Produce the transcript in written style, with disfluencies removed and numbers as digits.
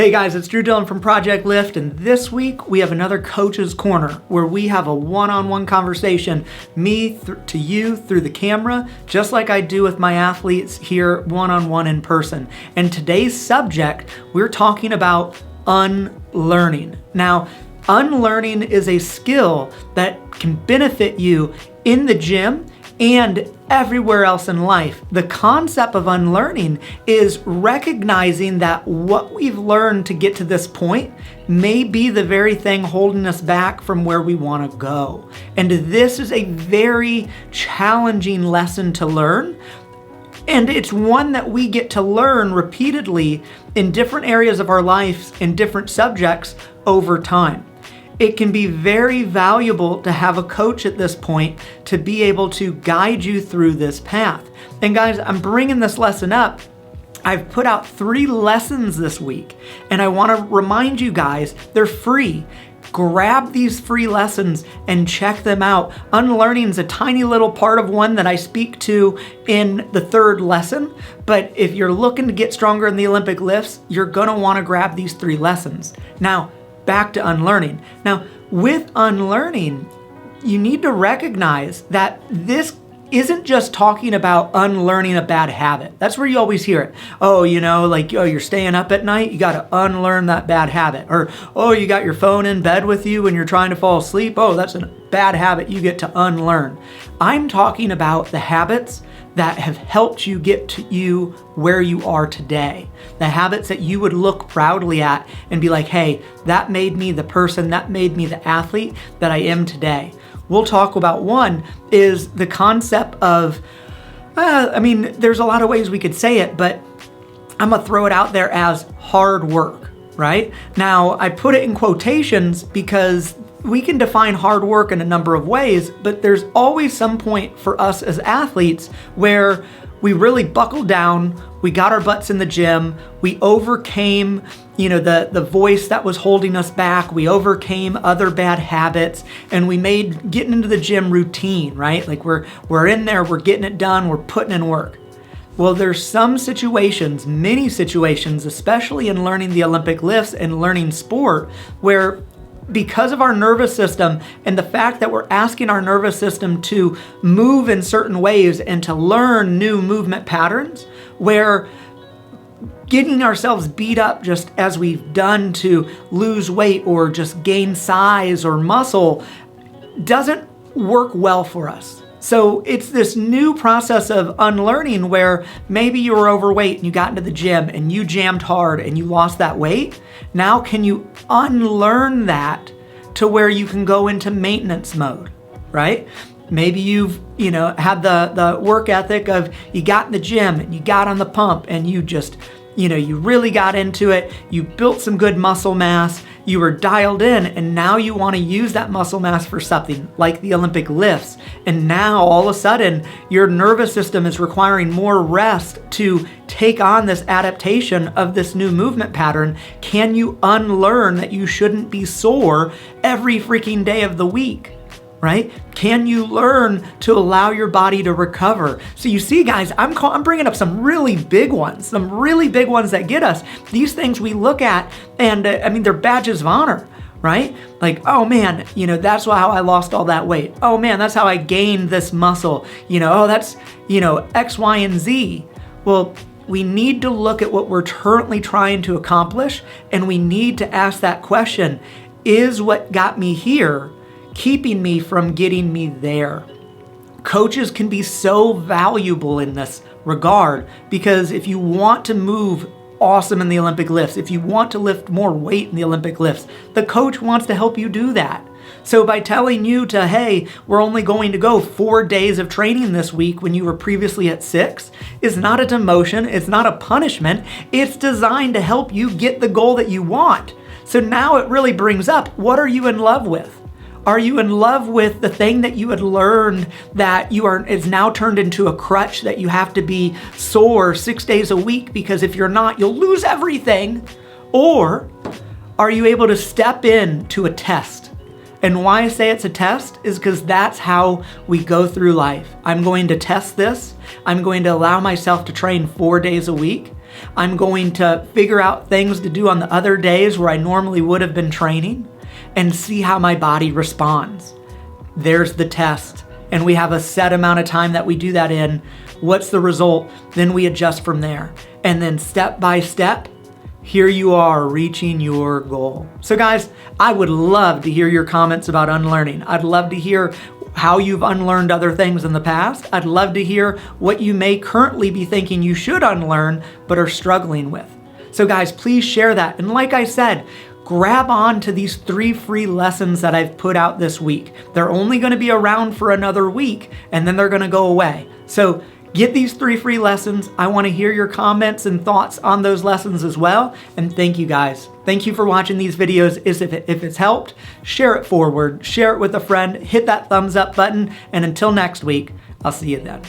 Hey guys, it's Drew Dillon from Project Lift, and this week we have another Coach's Corner where we have a one-on-one conversation, me to you through the camera, just like I do with my athletes here one-on-one in person. And today's subject, we're talking about unlearning. Now, unlearning is a skill that can benefit you in the gym and everywhere else in life. The concept of unlearning is recognizing that what we've learned to get to this point may be the very thing holding us back from where we want to go. And this is a very challenging lesson to learn. And it's one that we get to learn repeatedly in different areas of our lives, in different subjects over time. It can be very valuable to have a coach at this point to be able to guide you through this path. And guys, I'm bringing this lesson up. I've put out 3 lessons this week, and I want to remind you guys, they're free. Grab these free lessons and check them out. Unlearning is a tiny little part of one that I speak to in the 3rd lesson, but if you're looking to get stronger in the Olympic lifts, you're going to want to grab these 3 lessons. Now, back to unlearning. Now, with unlearning, you need to recognize that this isn't just talking about unlearning a bad habit. That's where you always hear it. Oh, you're staying up at night, you got to unlearn that bad habit. Or, oh, you got your phone in bed with you when you're trying to fall asleep. Oh, that's a bad habit you get to unlearn. I'm talking about the habits that have helped you get to you where you are today. The habits that you would look proudly at and be like, hey, that made me the person, that made me the athlete that I am today. We'll talk about one is the concept of, there's a lot of ways we could say it, but I'm gonna throw it out there as hard work, right? Now, I put it in quotations because we can define hard work in a number of ways, but there's always some point for us as athletes where we really buckled down, we got our butts in the gym, we overcame, the voice that was holding us back, we overcame other bad habits, and we made getting into the gym routine, right? Like we're in there, we're getting it done, we're putting in work. Well, there's some situations, many situations, especially in learning the Olympic lifts and learning sport, where because of our nervous system and the fact that we're asking our nervous system to move in certain ways and to learn new movement patterns, where getting ourselves beat up just as we've done to lose weight or just gain size or muscle doesn't work well for us. So it's this new process of unlearning where maybe you were overweight and you got into the gym and you jammed hard and you lost that weight. Now can you unlearn that to where you can go into maintenance mode, right? Maybe you've, had the work ethic of you got in the gym and you got on the pump and you just, you really got into it. You built some good muscle mass. You were dialed in, and now you want to use that muscle mass for something like the Olympic lifts. And now all of a sudden, your nervous system is requiring more rest to take on this adaptation of this new movement pattern. Can you unlearn that you shouldn't be sore every freaking day of the week? Right? Can you learn to allow your body to recover? So you see, guys, I'm bringing up some really big ones that get us. These things we look at, and they're badges of honor, right? Like, oh man, that's how I lost all that weight. Oh man, that's how I gained this muscle. That's, X, Y, and Z. Well, we need to look at what we're currently trying to accomplish, and we need to ask that question, is what got me here keeping me from getting me there? Coaches can be so valuable in this regard because if you want to move awesome in the Olympic lifts, if you want to lift more weight in the Olympic lifts, the coach wants to help you do that. So by telling you hey, we're only going to go 4 days of training this week when you were previously at 6 is not a demotion, it's not a punishment, it's designed to help you get the goal that you want. So now it really brings up, what are you in love with? Are you in love with the thing that you had learned that is now turned into a crutch that you have to be sore 6 days a week because if you're not, you'll lose everything? Or are you able to step into a test? And why I say it's a test is because that's how we go through life. I'm going to test this. I'm going to allow myself to train 4 days a week. I'm going to figure out things to do on the other days where I normally would have been training and see how my body responds. There's the test. And we have a set amount of time that we do that in. What's the result? Then we adjust from there. And then step by step, here you are reaching your goal. So guys, I would love to hear your comments about unlearning. I'd love to hear how you've unlearned other things in the past. I'd love to hear what you may currently be thinking you should unlearn but are struggling with. So guys, please share that. And like I said, grab on to these 3 free lessons that I've put out this week. They're only going to be around for another week and then they're going to go away. So get these 3 free lessons. I want to hear your comments and thoughts on those lessons as well. And thank you guys. Thank you for watching these videos. If it's helped, share it forward, share it with a friend, hit that thumbs up button. And until next week, I'll see you then.